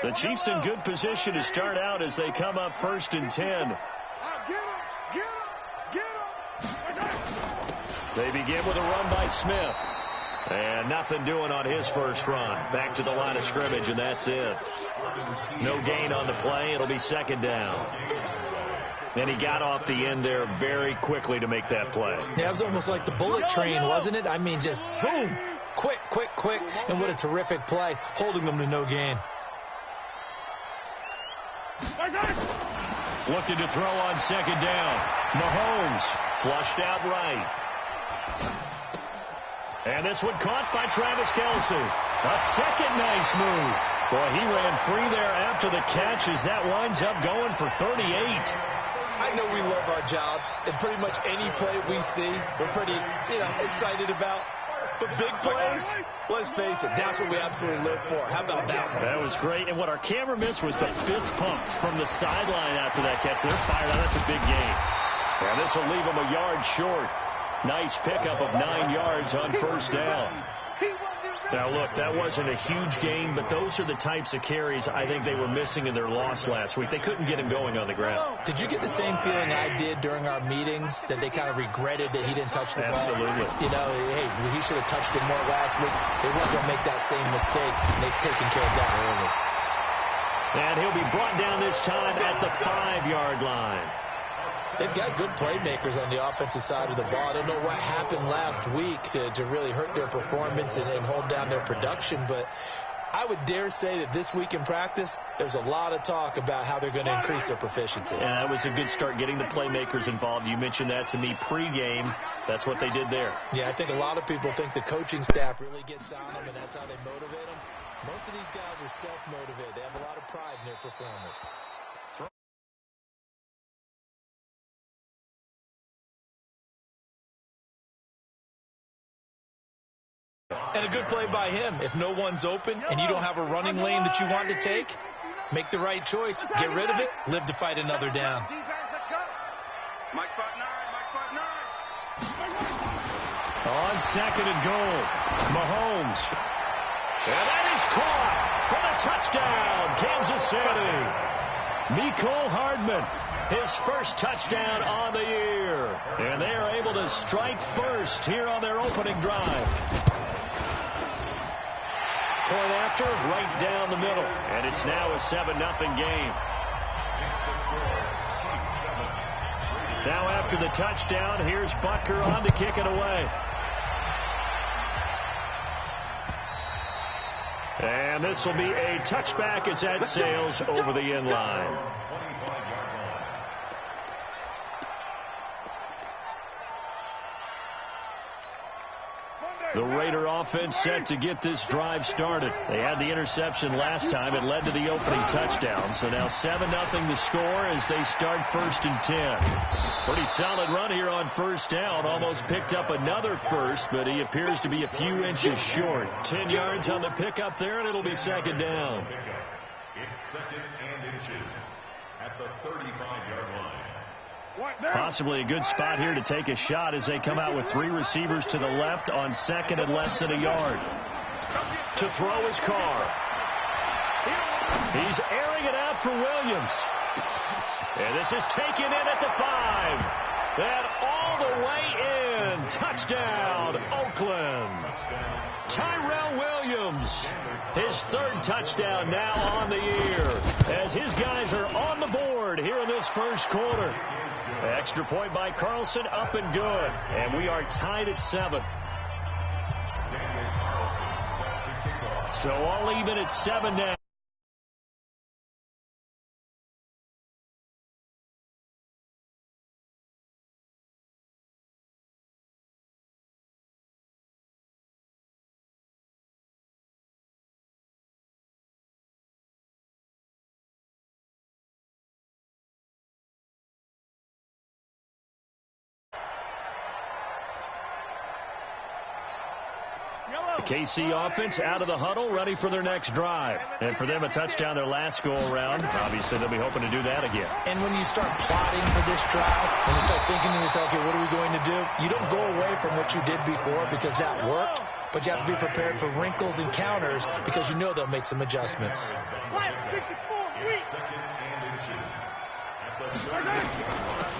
The Chiefs in good position to start out as they come up 1st and 10. They begin with a run by Smith. And nothing doing on his first run. Back to the line of scrimmage, and that's it. No gain on the play. It'll be 2nd down. And he got off the end there very quickly to make that play. Yeah, it was almost like the bullet train, wasn't it? I mean, just zoom. Quick, quick, quick. And what a terrific play, holding them to no gain. Looking to throw on 2nd down. Mahomes flushed out right. And this one caught by Travis Kelce. A second nice move. Boy, he ran free there after the catch as that winds up going for 38. I know we love our jobs, and pretty much any play we see, we're pretty, excited about. But big plays, let's face it, that's what we absolutely live for. How about that one? That was great. And what our camera missed was the fist pump from the sideline after that catch. They're fired out. That's a big gain. And this will leave them a yard short. Nice pickup of 9 yards on 1st down. Now, look, that wasn't a huge gain, but those are the types of carries I think they were missing in their loss last week. They couldn't get him going on the ground. Did you get the same feeling I did during our meetings, that they kind of regretted that he didn't touch the ball? Absolutely. Hey, he should have touched it more last week. They weren't going to make that same mistake, and they've taken care of that early. And he'll be brought down this time at the 5-yard line. They've got good playmakers on the offensive side of the ball. I don't know what happened last week to really hurt their performance and hold down their production, but I would dare say that this week in practice, there's a lot of talk about how they're going to increase their proficiency. Yeah, that was a good start, getting the playmakers involved. You mentioned that to me pregame. That's what they did there. Yeah, I think a lot of people think the coaching staff really gets on them, and that's how they motivate them. Most of these guys are self-motivated. They have a lot of pride in their performance. And a good play by him. If no one's open and you don't have a running lane that you want to take, make the right choice. Get rid of it. Live to fight another down. On 2nd and goal, Mahomes. And that is caught for the touchdown, Kansas City. Mecole Hardman, his first touchdown on the year. And they are able to strike first here on their opening drive. Point after, right down the middle. And it's now a 7-0 game. Now after the touchdown, here's Butker on to kick it away. And this will be a touchback as that sails over the end line. The Raider offense set to get this drive started. They had the interception last time. It led to the opening touchdown. So now 7-0 the score as they start 1st and 10. Pretty solid run here on 1st down. Almost picked up another first, but he appears to be a few inches short. 10 yards on the pickup there, and it'll be 2nd down. It's 2nd and inches at the 35-yard line. Possibly a good spot here to take a shot as they come out with 3 receivers to the left on 2nd and less than a yard. To throw his Carr. He's airing it out for Williams. And this is taken in at the 5. And all the way in. Touchdown, Oakland. Tyrell Williams, his 3rd touchdown now on the year, as his guys are on the board here in this first quarter. Extra point by Carlson, up and good. And we are tied at 7. So all even at 7 now. The KC offense out of the huddle, ready for their next drive. And for them, a touchdown their last go-around. Obviously, they'll be hoping to do that again. And when you start plotting for this drive, when you start thinking to yourself, okay, what are we going to do? You don't go away from what you did before because that worked, but you have to be prepared for wrinkles and counters because you know they'll make some adjustments.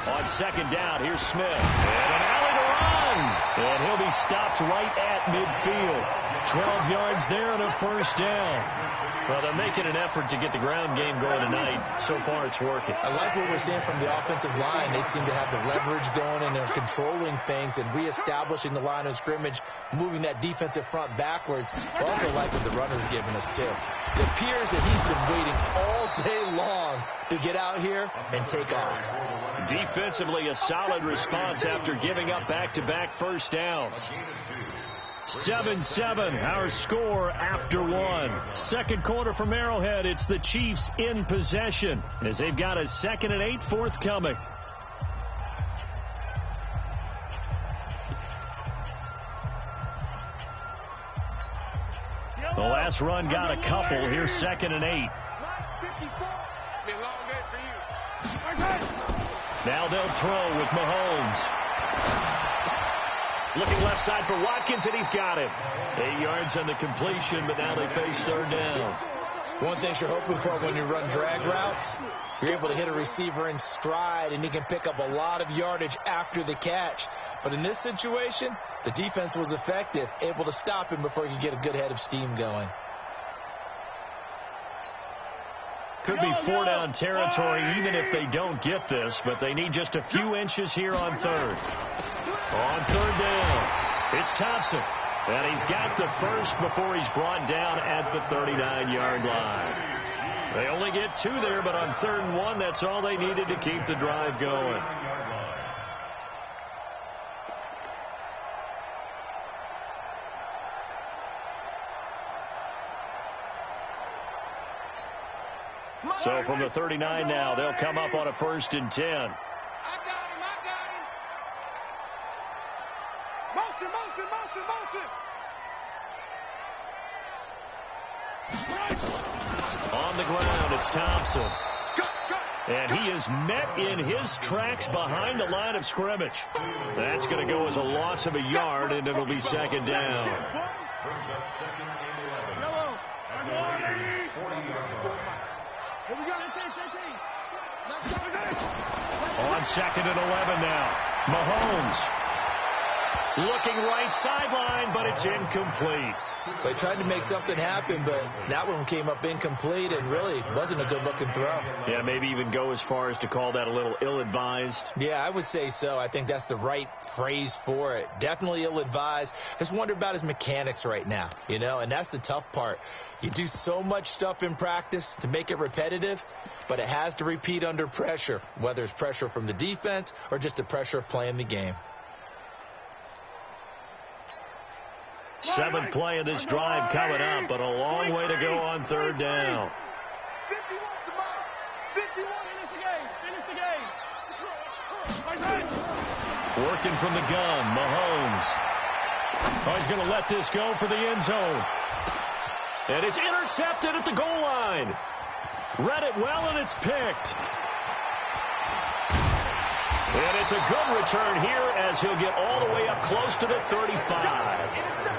On second down, here's Smith. And an alley to run. And he'll be stopped right at midfield. 12 yards there and a first down. Well, they're making an effort to get the ground game going tonight. So far, it's working. I like what we're seeing from the offensive line. They seem to have the leverage going, and they're controlling things and reestablishing the line of scrimmage, moving that defensive front backwards. I also like what the runner's giving us, too. It appears that he's been waiting all day long to get out here and take off. Defensively, a solid response after giving up back-to-back first downs. 7-7, our score after one. Second quarter from Arrowhead, it's the Chiefs in possession as they've got a 2nd and 8 forthcoming. The last run got a couple. Here's 2nd and 8. Now they'll throw with Mahomes. Looking left side for Watkins, and he's got him. 8 yards on the completion, but now they face third down. One thing you're hoping for when you run drag routes, you're able to hit a receiver in stride, and he can pick up a lot of yardage after the catch. But in this situation, the defense was effective, able to stop him before he could get a good head of steam going. Could be 4-down territory even if they don't get this, but they need just a few inches here on third. On third down, it's Thompson. And he's got the first before he's brought down at the 39-yard line. They only get 2 there, but on 3rd and 1, that's all they needed to keep the drive going. So from the 39 now, they'll come up on a 1st and 10. I got him. Motion. On the ground, it's Thompson. And he is met in his tracks behind the line of scrimmage. That's going to go as a loss of a yard, and it'll be 2nd down. Brings up 2nd and 11. On 2nd and 11 now. Mahomes. Looking right sideline, but it's incomplete. They tried to make something happen, but that one came up incomplete and really wasn't a good-looking throw. Yeah, maybe even go as far as to call that a little ill-advised. Yeah, I would say so. I think that's the right phrase for it. Definitely ill-advised. Just wonder about his mechanics right now, you know, and that's the tough part. You do so much stuff in practice to make it repetitive, but it has to repeat under pressure, whether it's pressure from the defense or just the pressure of playing the game. 7th play of this drive coming up, but a long way to go on 3rd down. 51, finish the game. Working from the gun, Mahomes. Oh, he's going to let this go for the end zone. And it's intercepted at the goal line. Read it well, and it's picked. And it's a good return here as he'll get all the way up close to the 35.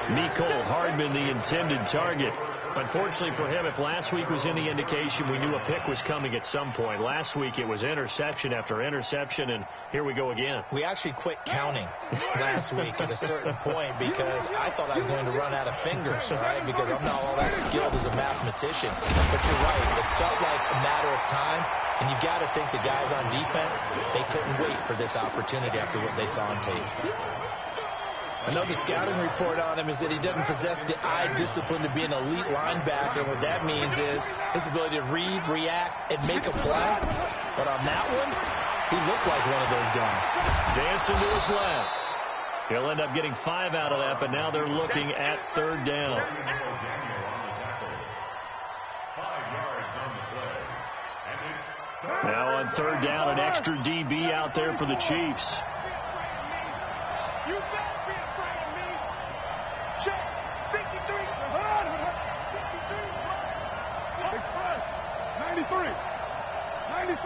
Mecole Hardman, the intended target. Unfortunately for him, if last week was any indication, we knew a pick was coming at some point. Last week it was interception after interception, and here we go again. We actually quit counting last week at a certain point because I thought I was going to run out of fingers, all right, because I'm not all that skilled as a mathematician. But you're right. It felt like a matter of time, and you've got to think the guys on defense, they couldn't wait for this opportunity after what they saw on tape. Another scouting report on him is that he doesn't possess the eye discipline to be an elite linebacker. What that means is his ability to read, react, and make a play. But on that one, he looked like one of those guys. Dancing to his left. He'll end up getting 5 out of that, but now they're looking at 3rd down. 5 yards on the play. Now on 3rd down, an extra DB out there for the Chiefs. 93.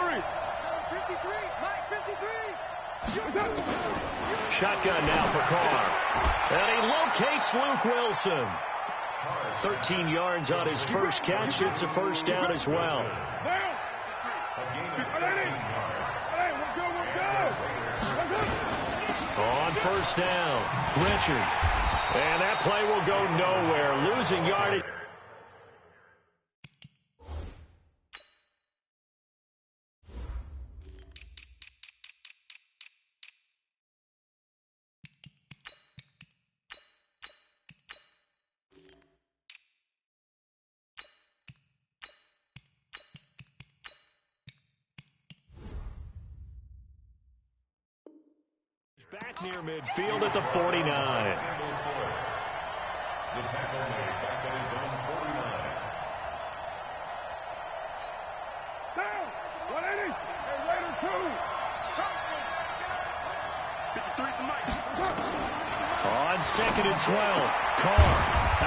53, Mike 53. Shotgun now for Carr. And he locates Luke Wilson. 13 yards on his first catch. It's a first down as well. On first down, Richard. And that play will go nowhere. Losing yardage. Back near midfield at the 49. The tackle made back at his own 49. Down. 180. And Raider 2. 53 to Mike. On second and 12. Carr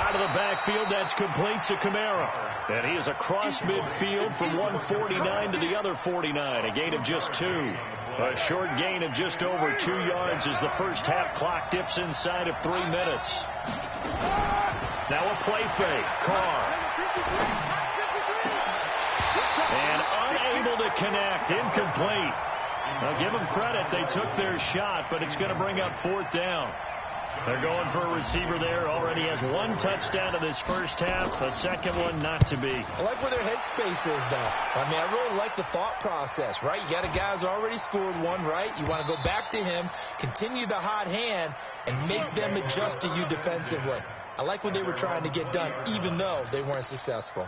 out of the backfield. That's complete to Kamara. And he is across midfield from 149 to the other 49. A gain of just 2. A short gain of just over 2 yards as the first half clock dips inside of 3 minutes. Now a play fake. Carr. And unable to connect. Incomplete. Now give them credit. They took their shot, but it's going to bring up fourth down. They're going for a receiver there. Already has 1 touchdown in this first half. A second one not to be. I like where their headspace is, though. I mean, I really like the thought process, right? You got a guy who's already scored one, right? You want to go back to him, continue the hot hand, and make them adjust to you defensively. I like what they were trying to get done, even though they weren't successful.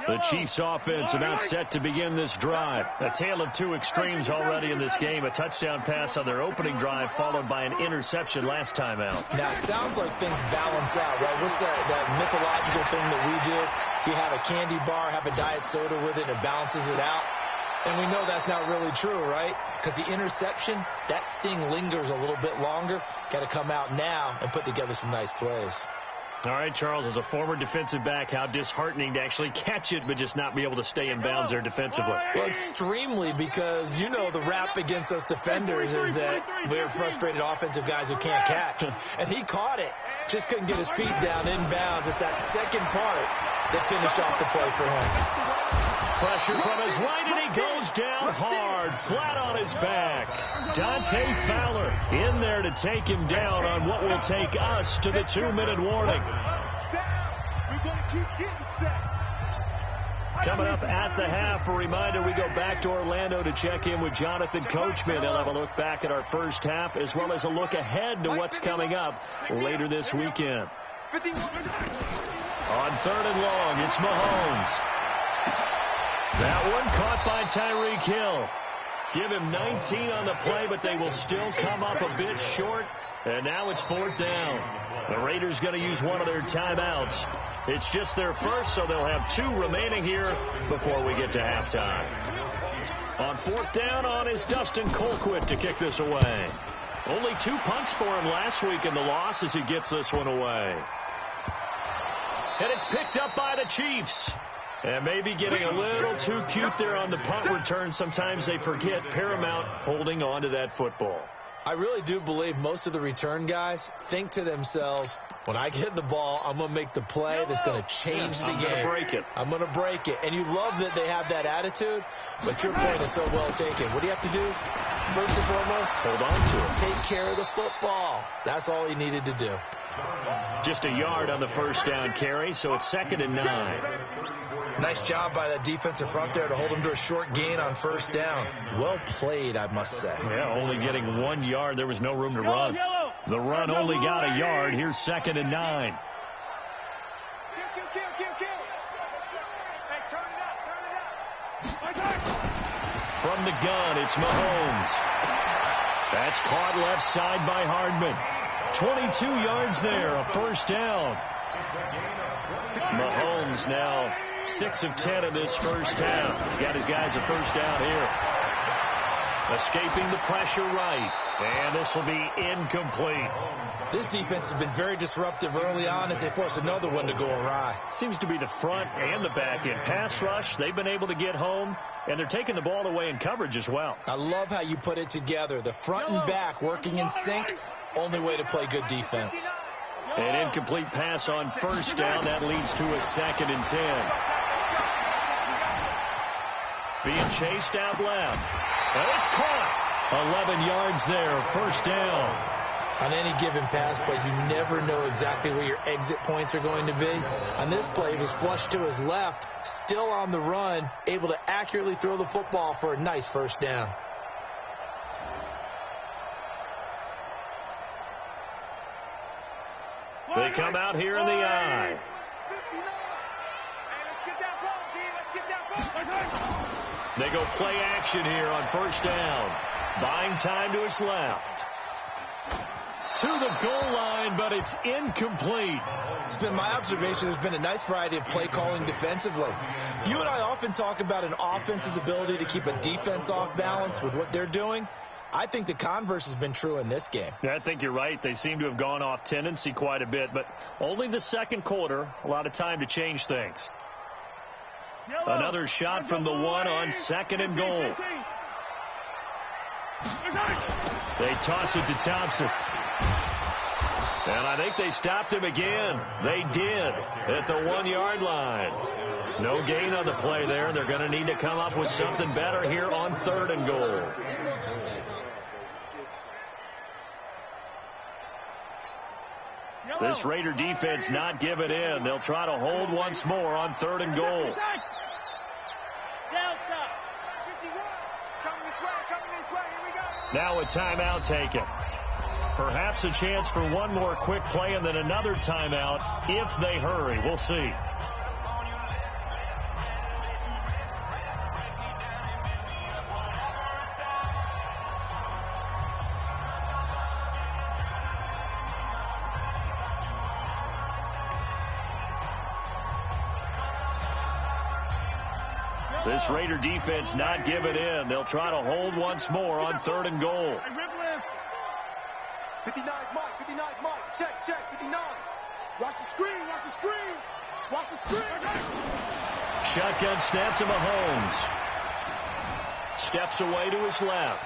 The Chiefs offense about set to begin this drive. A tale of two extremes already in this game. A touchdown pass on their opening drive followed by an interception last time out. Now, it sounds like things balance out, right? What's that mythological thing that we do? If you have a candy bar, have a diet soda with it, it balances it out. And we know that's not really true, right? Because the interception, that sting lingers a little bit longer. Got to come out now and put together some nice plays. All right, Charles, as a former defensive back, how disheartening to actually catch it but just not be able to stay in bounds there defensively. Well, extremely, because you know the rap against us defenders is that we're frustrated offensive guys who can't catch. And he caught it. Just couldn't get his feet down in bounds. It's that second part that finished off the play for him. Pressure from his right, and he goes down hard, flat on his back. Dante Fowler in there to take him down on what will take us to the 2-minute warning. Coming up at the half, a reminder, we go back to Orlando to check in with Jonathan Coachman. He'll have a look back at our first half as well as a look ahead to what's coming up later this weekend. On 3rd and long, it's Mahomes. That one caught by Tyreek Hill. Give him 19 on the play, but they will still come up a bit short. And now it's 4th down. The Raiders going to use one of their timeouts. It's just their first, so they'll have 2 remaining here before we get to halftime. On 4th down on is Dustin Colquitt to kick this away. Only 2 punts for him last week in the loss as he gets this one away. And it's picked up by the Chiefs. And maybe getting a little too cute there on the punt return. Sometimes they forget Paramount holding on to that football. I really do believe most of the return guys think to themselves, when I get the ball, I'm going to make the play that's going to change the game. I'm going to break it. I'm going to break it. And you love that they have that attitude, but your point is so well taken. What do you have to do? First and foremost, hold on to it. Take care of the football. That's all he needed to do. Just a yard on the first down carry, so it's 2nd and 9. Nice job by that defensive front there to hold him to a short gain on 1st down. Well played, I must say. Yeah, only getting 1 yard. There was no room to run. The run only got a yard. Here's 2nd and 9. From the gun, it's Mahomes. That's caught left side by Hardman. 22 yards there, a 1st down. Mahomes now 6 of 10 in this first half. He's got his guys a 1st down here. Escaping the pressure right. And this will be incomplete. This defense has been very disruptive early on as they force another one to go awry. Seems to be the front and the back end. Pass rush, they've been able to get home, and they're taking the ball away in coverage as well. I love how you put it together. The front and back working in sync, only way to play good defense. An incomplete pass on first down. That leads to a 2nd and 10. Being chased out left. And it's caught. 11 yards there, first down. On any given pass play, you never know exactly where your exit points are going to be. On this play, he was flushed to his left, still on the run, able to accurately throw the football for a nice first down. They come out here in the I. They go play action here on first down. Buying time to his left. To the goal line, but it's incomplete. It's been my observation there's been a nice variety of play calling defensively. You and I often talk about an offense's ability to keep a defense off balance with what they're doing. I think the converse has been true in this game. Yeah, I think you're right. They seem to have gone off tendency quite a bit, but only the second quarter, a lot of time to change things. Another shot from the one on 2nd and goal. They toss it to Thompson. And I think they stopped him again. They did at the 1-yard line. No gain on the play there. They're going to need to come up with something better here on 3rd and goal. This Raider defense not giving in. They'll try to hold once more on 3rd and goal. Delta. 51. Coming this way. Coming this way. Here we go. Now a timeout taken. Perhaps a chance for one more quick play and then another timeout if they hurry. We'll see. This Raider defense not giving in. They'll try to hold once more on 3rd and goal. 59 Mike, 59 Mike. Check, 59. Watch the screen, watch the screen. Watch the screen. Shotgun snap to Mahomes. Steps away to his left.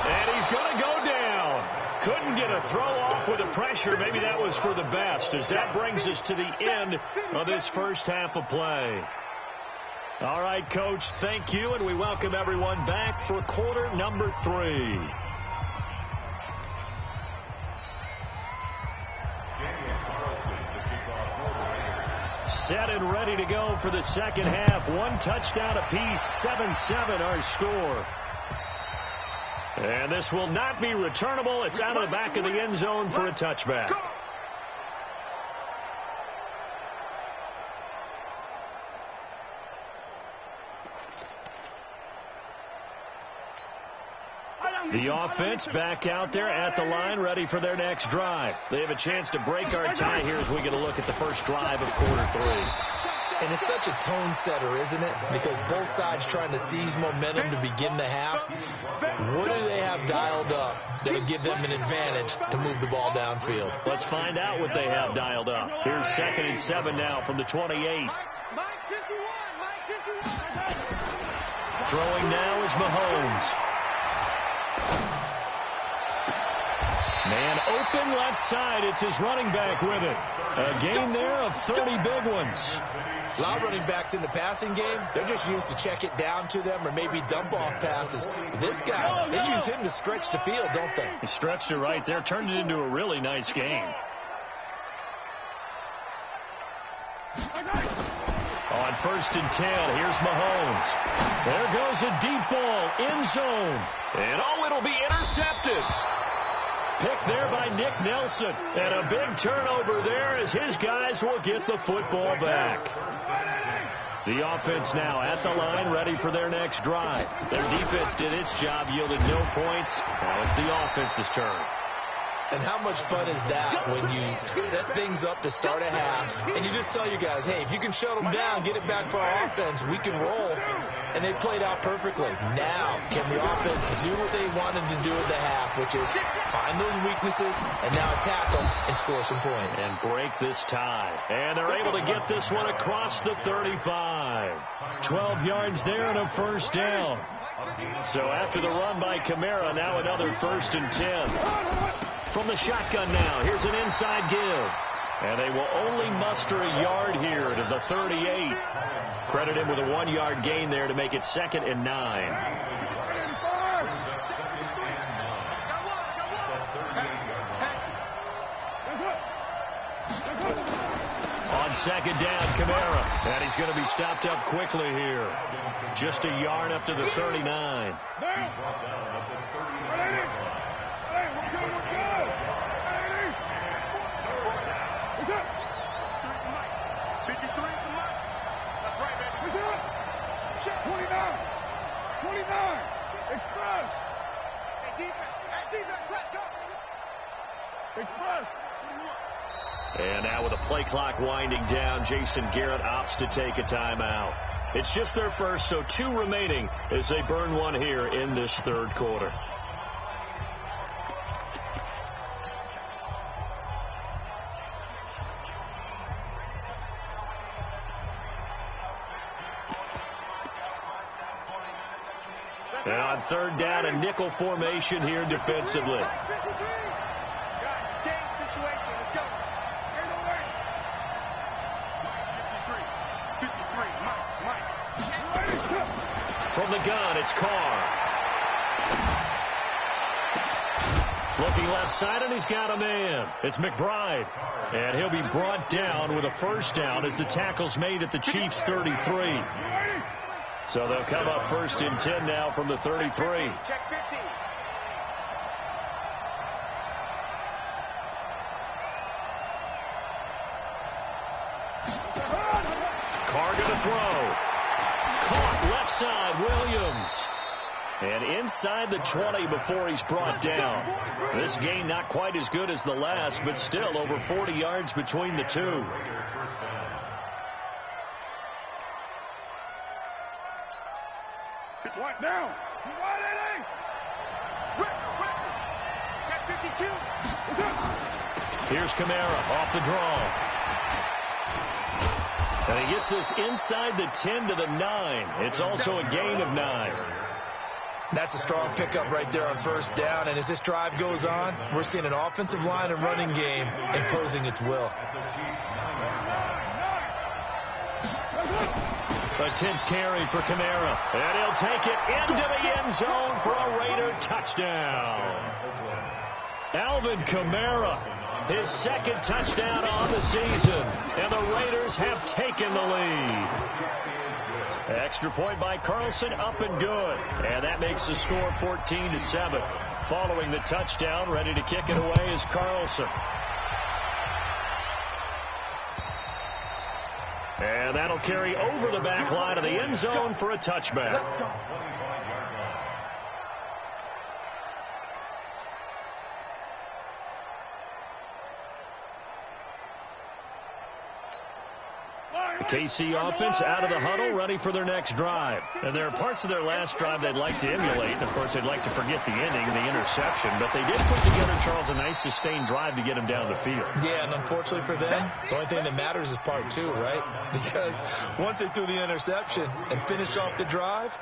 And he's going to go down. Couldn't get a throw off with the pressure. Maybe that was for the best, as that brings us to the end of this first half of play. All right, Coach, thank you, and we welcome everyone back for quarter number 3. Set and ready to go for the second half. 1 touchdown apiece, 7-7 our score. And this will not be returnable. It's out of the back of the end zone for a touchback. The offense back out there at the line, ready for their next drive. They have a chance to break our tie here as we get a look at the first drive of quarter 3. And it's such a tone setter, isn't it? Because both sides trying to seize momentum to begin the half. What do they have dialed up that'll give them an advantage to move the ball downfield? Let's find out what they have dialed up. Here's 2nd and 7 now from the 28. Mike 51, Mike 51. Throwing now is Mahomes. Man open left side. It's his running back with it. A gain there of 30 big ones. A lot of running backs in the passing game, they're just used to check it down to them or maybe dump off passes. But this guy, they use him to stretch the field, don't they? He stretched it right there, turned it into a really nice game. On 1st and 10, here's Mahomes. There goes a deep ball, end zone. And it'll be intercepted. Pick there by Nick Nelson. And a big turnover there as his guys will get the football back. The offense now at the line, ready for their next drive. Their defense did its job, yielded no points. Now it's the offense's turn. And how much fun is that when you set things up to start a half and you just tell your guys, hey, if you can shut them down, get it back for our offense, we can roll. and they played out perfectly. Now, can the offense do what they wanted to do in the half, which is find those weaknesses and now attack them and score some points. And break this tie. And they're able to get this one across the 35. 12 yards there and a first down. So after the run by Kamara, now another 1st and 10. From the shotgun now, here's an inside give. And they will only muster a yard here to the 38. Credit him with a 1-yard gain there to make it 2nd and 9. On 2nd down, Kamara. And he's going to be stopped up quickly here. Just a yard up to the 39. And now with the play clock winding down, Jason Garrett opts to take a timeout. It's just their first, so 2 remaining as they burn one here in this 3rd quarter. And on 3rd down, a nickel formation here defensively. From the gun, it's Carr. Looking left side, and he's got a man. It's McBride. And he'll be brought down with a first down as the tackle's made at the Chiefs' 33. So they'll come up 1st and 10 now from the 33. Check 50. Carr going to throw. Caught left side, Williams. And inside the 20 before he's brought down. This game not quite as good as the last, but still over 40 yards between the two. It's right now. Check 52. Here's Kamara off the draw. And he gets this inside the 10 to the 9. It's also a gain of 9. That's a strong pickup right there on 1st down. And as this drive goes on, we're seeing an offensive line and running game imposing its will. A 10th carry for Kamara. And he'll take it into the end zone for a Raider touchdown. Alvin Kamara, his 2nd touchdown on the season. And the Raiders have taken the lead. Extra point by Carlson, up and good. And that makes the score 14-7. Following the touchdown, ready to kick it away is Carlson. And that'll carry over the back line of the end zone for a touchback. The KC offense out of the huddle, ready for their next drive. And there are parts of their last drive they'd like to emulate. Of course, they'd like to forget the ending, the interception. But they did put together, Charles, a nice sustained drive to get him down the field. Yeah, and unfortunately for them, the only thing that matters is part 2, right? Because once they threw the interception and finished off the drive,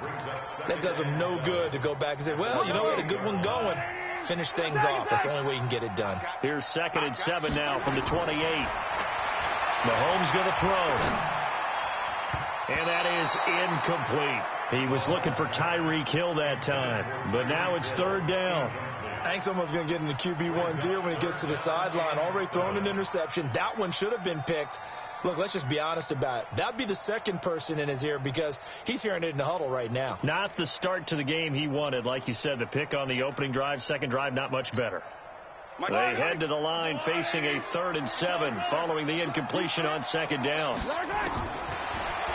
that does them no good to go back and say, well, you know, we had a good one going. Finish things off. That's the only way you can get it done. Here's 2nd and 7 now from the 28. Mahomes going to throw. And that is incomplete. He was looking for Tyreek Hill that time. But now it's 3rd down. I think someone's going to get in the QB1's ear when he gets to the sideline. Already thrown an interception. That one should have been picked. Look, let's just be honest about it. That'd be the 2nd person in his ear because he's hearing it in the huddle right now. Not the start to the game he wanted. Like you said, the pick on the opening drive, 2nd drive, not much better. They head to the line facing a 3rd and 7 following the incompletion on 2nd down.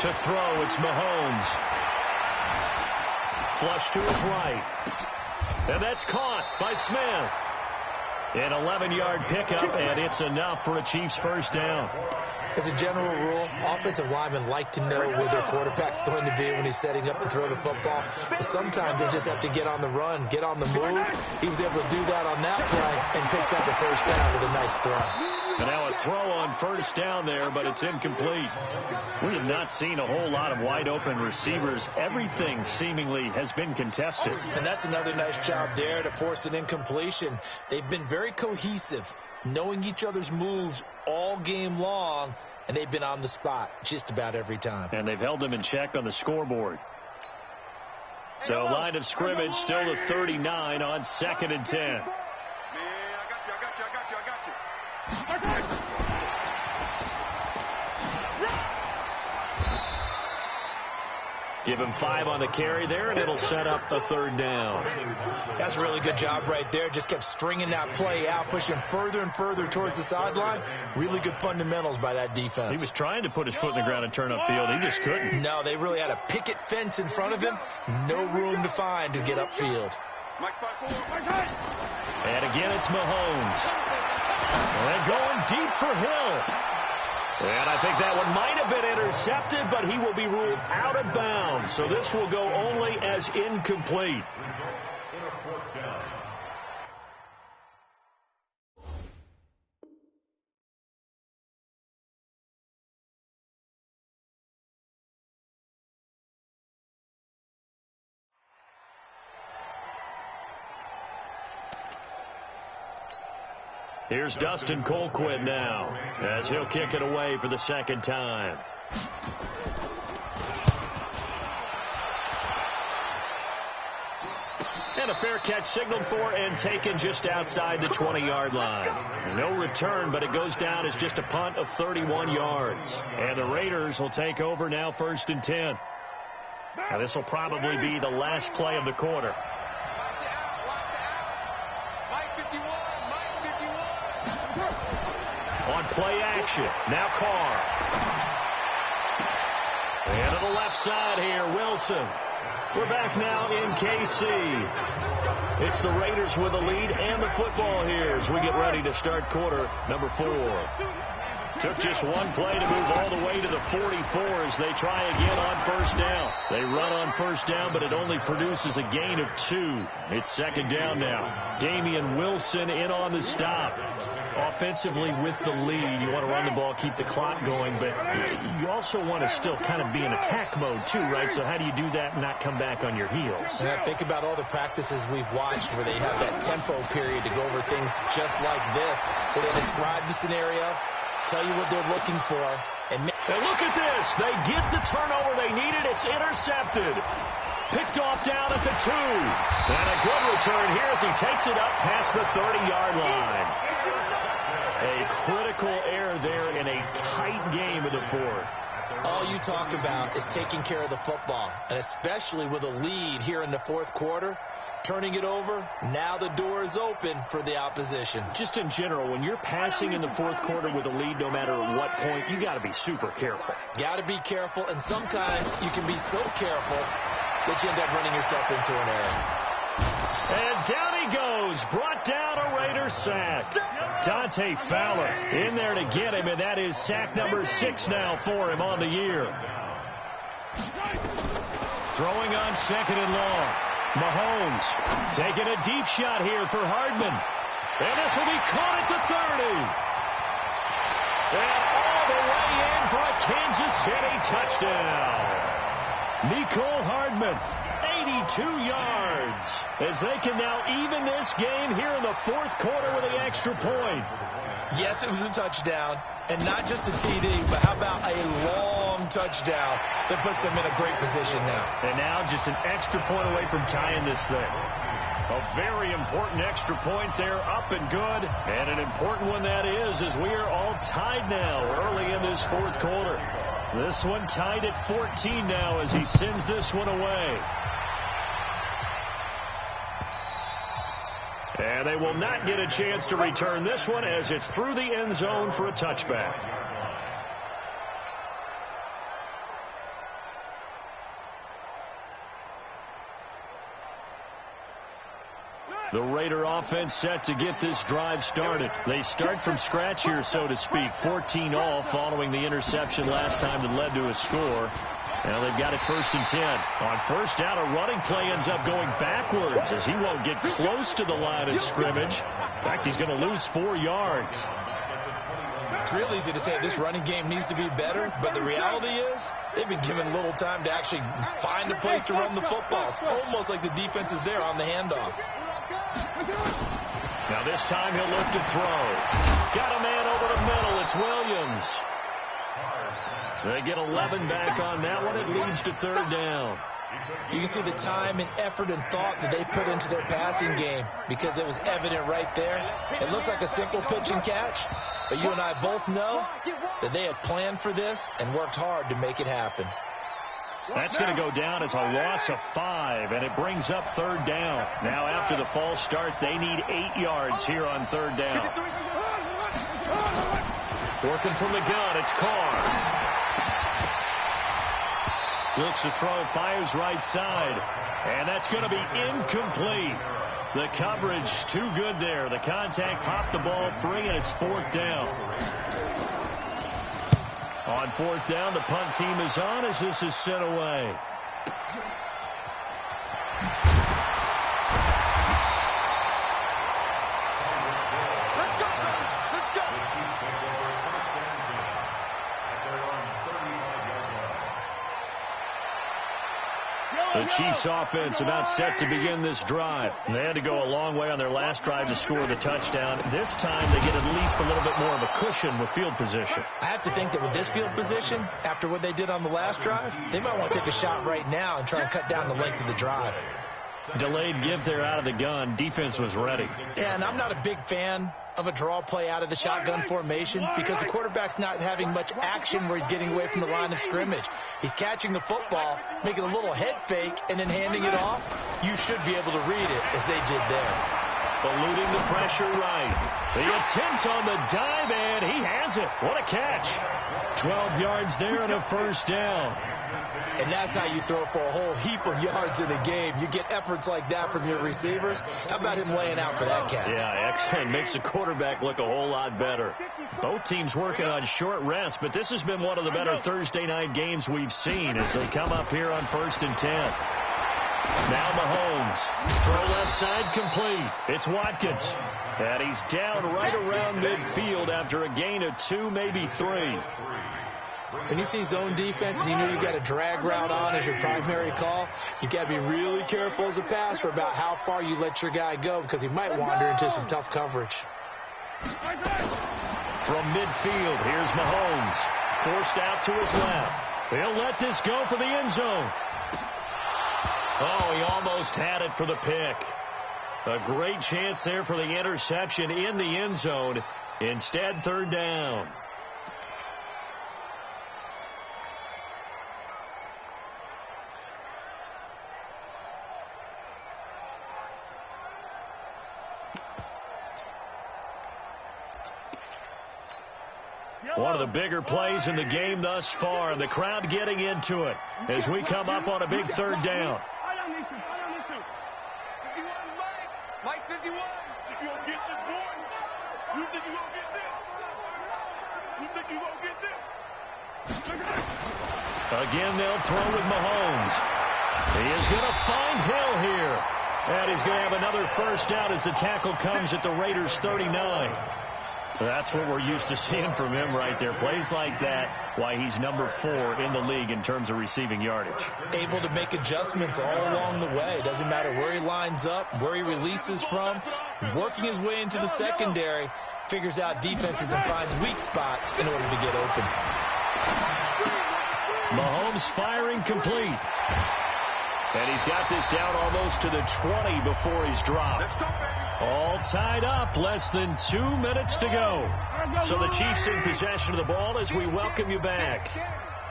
To throw, it's Mahomes. Flush to his right. And that's caught by Smith. An 11-yard pickup, and it's enough for a Chiefs first down. As a general rule, offensive linemen like to know where their quarterback's going to be when he's setting up to throw the football. But sometimes they just have to get on the run, get on the move. He was able to do that on that play and picks up a first down with a nice throw. And now a throw on first down there, but it's incomplete. We have not seen a whole lot of wide-open receivers. Everything seemingly has been contested. And that's another nice job there to force an incompletion. They've been very cohesive, knowing each other's moves all game long, and they've been on the spot just about every time. And they've held them in check on the scoreboard. So line of scrimmage still to 39 on 2nd and 10. Man, I got you. Give him 5 on the carry there, and it'll set up a 3rd down. That's a really good job right there. Just kept stringing that play out, pushing further and further towards the sideline. Really good fundamentals by that defense. He was trying to put his foot in the ground and turn upfield. He just couldn't. No, they really had a picket fence in front of him. No room to find to get upfield. And again, it's Mahomes. And going deep for Hill. And I think that one might have been intercepted, but he will be ruled out of bounds. So this will go only as incomplete. Here's Dustin Colquitt now as he'll kick it away for the 2nd time. And a fair catch signaled for and taken just outside the 20-yard line. No return, but it goes down as just a punt of 31 yards. And the Raiders will take over now 1st and 10. Now this will probably be the last play of the quarter. On play action, now Carr. And to the left side here, Wilson. We're back now in KC. It's the Raiders with the lead and the football here as we get ready to start quarter number 4. Took just one play to move all the way to the 44 as they try again on first down. They run on first down, but it only produces a gain of 2. It's 2nd down now. Damian Wilson in on the stop. Offensively with the lead, you want to run the ball, keep the clock going, but you also want to still kind of be in attack mode too, right? So how do you do that and not come back on your heels? Yeah, think about all the practices we've watched where they have that tempo period to go over things just like this, where they describe the scenario, tell you what they're looking for. And look at this. They get the turnover they needed. It's intercepted. Picked off down at the 2. And a good return here as he takes it up past the 30-yard line. A critical error there in a tight game in the 4th. All you talk about is taking care of the football, and especially with a lead here in the 4th quarter, turning it over, now the door is open for the opposition. Just in general, when you're passing in the 4th quarter with a lead, no matter at what point, you got to be super careful. Got to be careful, and sometimes you can be so careful that you end up running yourself into an error. And down he goes, brought down a Raider sack. Dante Fowler in there to get him, and that is sack number 6 now for him on the year. Throwing on 2nd and long. Mahomes taking a deep shot here for Hardman. And this will be caught at the 30. And all the way in for a Kansas City touchdown. Nicole Hardman, 82 yards, as they can now even this game here in the 4th quarter with the extra point. Yes, it was a touchdown, and not just a TD, but how about a long touchdown that puts them in a great position now. And now just an extra point away from tying this thing. A very important extra point there, up and good, and an important one that is, as we are all tied now early in this 4th quarter. This one tied at 14 now as he sends this one away. And they will not get a chance to return this one as it's through the end zone for a touchback. The Raider offense set to get this drive started. They start from scratch here, so to speak. 14 all following the interception last time that led to a score. Now they've got it 1st and 10. On first down, a running play ends up going backwards as he won't get close to the line of scrimmage. In fact, he's going to lose 4 yards. It's real easy to say this running game needs to be better, but the reality is they've been given little time to actually find a place to run the football. It's almost like the defense is there on the handoff. Now this time he'll look to throw. Got a man over the middle. It's Williams. They get 11 back on that one. It leads to 3rd down. You can see the time and effort and thought that they put into their passing game because it was evident right there. It looks like a simple pitch and catch, but you and I both know that they had planned for this and worked hard to make it happen. That's going to go down as a loss of 5, and it brings up 3rd down. Now after the false start, they need 8 yards here on 3rd down. Working from the gun, it's Carr. Looks to throw, fires right side, and that's going to be incomplete. The coverage too good there. The contact popped the ball free, and it's 4th down. On 4th down, the punt team is on as this is sent away. Let's go! Let's go! The Chiefs offense about set to begin this drive. They had to go a long way on their last drive to score the touchdown. This time they get at least a little bit more of a cushion with field position. I have to think that with this field position, after what they did on the last drive, they might want to take a shot right now and try and cut down the length of the drive. Delayed give there out of the gun. Defense was ready. Yeah, and I'm not a big fan of a draw play out of the shotgun formation because the quarterback's not having much action where he's getting away from the line of scrimmage. He's catching the football, making a little head fake, and then handing it off. You should be able to read it as they did there. Eluding the pressure right. The attempt on the dive, and he has it. What a catch. 12 yards there and a 1st down. And that's how you throw for a whole heap of yards in a game. You get efforts like that from your receivers. How about him laying out for that catch? Yeah, excellent. Makes the quarterback look a whole lot better. Both teams working on short rest, but this has been one of the better Thursday night games we've seen as they come up here on 1st and 10. Now Mahomes. Throw left side complete. It's Watkins. And he's down right around midfield after a gain of 2, maybe 3. When you see zone defense and you know you've got a drag route on as your primary call, you've got to be really careful as a passer about how far you let your guy go because he might wander into some tough coverage. From midfield, here's Mahomes. Forced out to his left. They'll let this go for the end zone. Oh, he almost had it for the pick. A great chance there for the interception in the end zone. Instead, 3rd down. One of the bigger plays in the game thus far, and the crowd getting into it as we come up on a big 3rd down. Mike 51. If you don't get this, boy, you think you gonna get this? You think you gonna get this? Again, they'll throw with Mahomes. He is going to find Hill here. And he's going to have another 1st down as the tackle comes at the Raiders' 39. That's what we're used to seeing from him right there. Plays like that, why he's number 4 in the league in terms of receiving yardage. Able to make adjustments all along the way. Doesn't matter where he lines up, where he releases from. Working his way into the secondary, figures out defenses and finds weak spots in order to get open. Mahomes firing complete. And he's got this down almost to the 20 before he's dropped. Let's go, baby. All tied up, less than 2 minutes to go. So the Chiefs in possession of the ball as we welcome you back.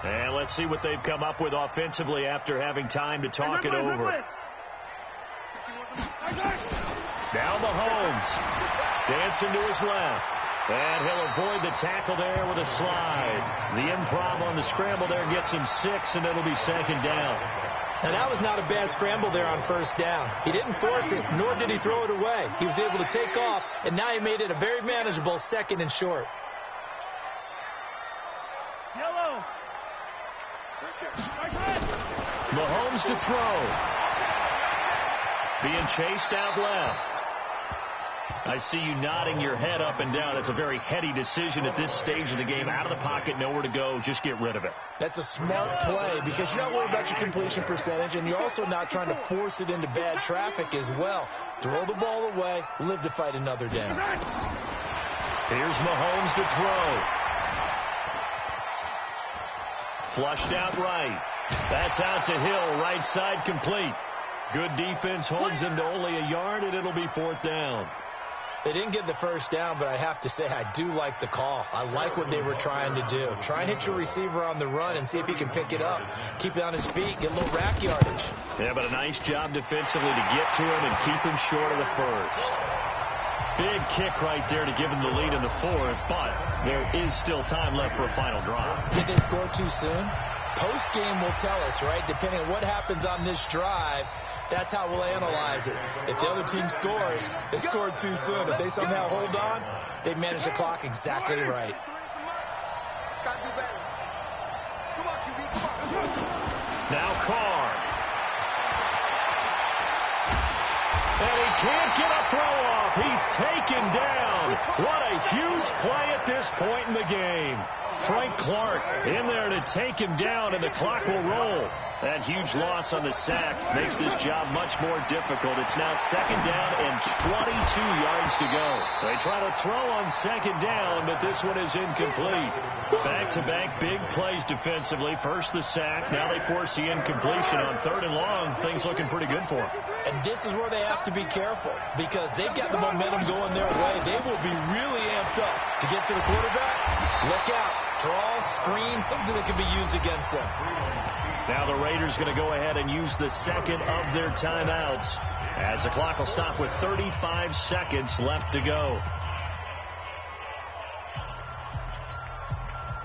And let's see what they've come up with offensively after having time to talk it over. Now Mahomes dancing to his left. And he'll avoid the tackle there with a slide. The improv on the scramble there gets him 6, and it'll be 2nd down. Now, that was not a bad scramble there on first down. He didn't force it, nor did he throw it away. He was able to take off, and now he made it a very manageable 2nd and short. Yellow. Mahomes to throw. Being chased out left. I see you nodding your head up and down. It's a very heady decision at this stage of the game. Out of the pocket, nowhere to go. Just get rid of it. That's a smart play because you're not worried about your completion percentage, and you're also not trying to force it into bad traffic as well. Throw the ball away, live to fight another down. Here's Mahomes to throw. Flushed out right. That's out to Hill, right side complete. Good defense holds him to only a yard, and it'll be 4th down. They didn't get the first down, but I have to say I do like the call. I like what they were trying to do. Try and hit your receiver on the run and see if he can pick it up. Keep it on his feet, get a little rack yardage. Yeah, but a nice job defensively to get to him and keep him short of the first. Big kick right there to give him the lead in the 4th, but there is still time left for a final drive. Did they score too soon? Post-game will tell us, right? Depending on what happens on this drive, that's how we'll analyze it. If the other team scores, they scored too soon. If they somehow hold on, they manage the clock exactly right. Now Carr. And he can't get a throw off. He's taken down. What a huge play at this point in the game. Frank Clark in there to take him down, and the clock will roll. That huge loss on the sack makes this job much more difficult. It's now 2nd down and 22 yards to go. They try to throw on 2nd down, but this one is incomplete. Back-to-back big plays defensively. First the sack. Now they force the incompletion on 3rd and long. Things looking pretty good for them. And this is where they have to be careful because they've got the momentum going their way. They will be really amped up to get to the quarterback. Look out. Draw, screen, something that can be used against them. Now the Raiders going to go ahead and use the 2nd of their timeouts as the clock will stop with 35 seconds left to go.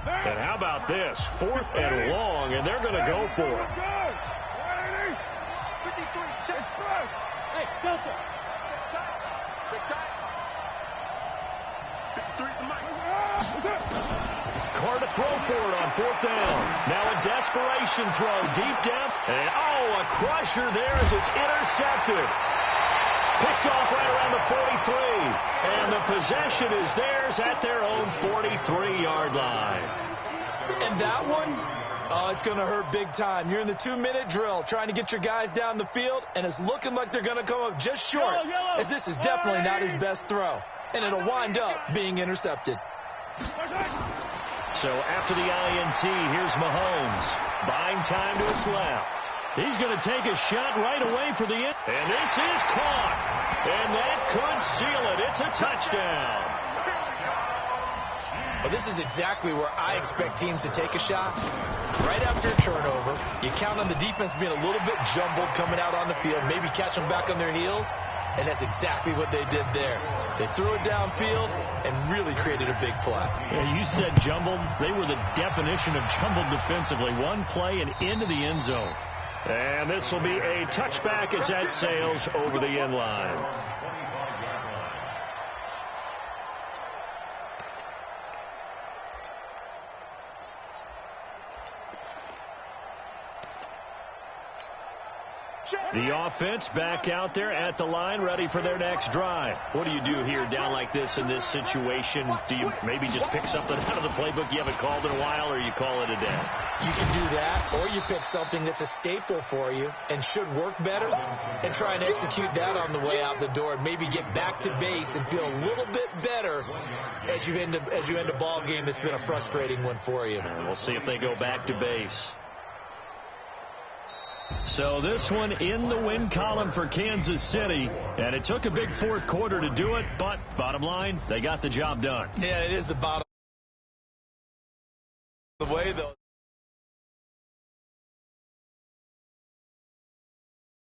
And how about this? 4th and long, and they're going to go for it. Hey, Delta. Carr to throw for it on 4th down. Now a desperation throw deep down. And a crusher there as it's intercepted. Picked off right around the 43. And the possession is theirs at their own 43-yard line. And that one, it's going to hurt big time. You're in the 2-minute drill trying to get your guys down the field, and it's looking like they're going to come up just short, as this is definitely not his best throw. And it'll wind up being intercepted. So after the INT, here's Mahomes. Buying time to his left. He's going to take a shot right away for the end. And this is caught. And that could seal it. It's a touchdown. Well, this is exactly where I expect teams to take a shot. Right after a turnover, you count on the defense being a little bit jumbled coming out on the field, maybe catch them back on their heels, and that's exactly what they did there. They threw it downfield and really created a big play. Yeah, you said jumbled. They were the definition of jumbled defensively. One play and into the end zone. And this will be a touchback as that sails over the end line. The offense back out there at the line, ready for their next drive. What do you do here down like this in this situation? Do you maybe just pick something out of the playbook you haven't called in a while, or you call it a day? You can do that, or you pick something that's a staple for you and should work better and try and execute that on the way out the door and maybe get back to base and feel a little bit better as you end a ball game that's been a frustrating one for you. And we'll see if they go back to base. So this one in the win column for Kansas City, and it took a big 4th quarter to do it, but bottom line, they got the job done. Yeah, it is the bottom. The way, though.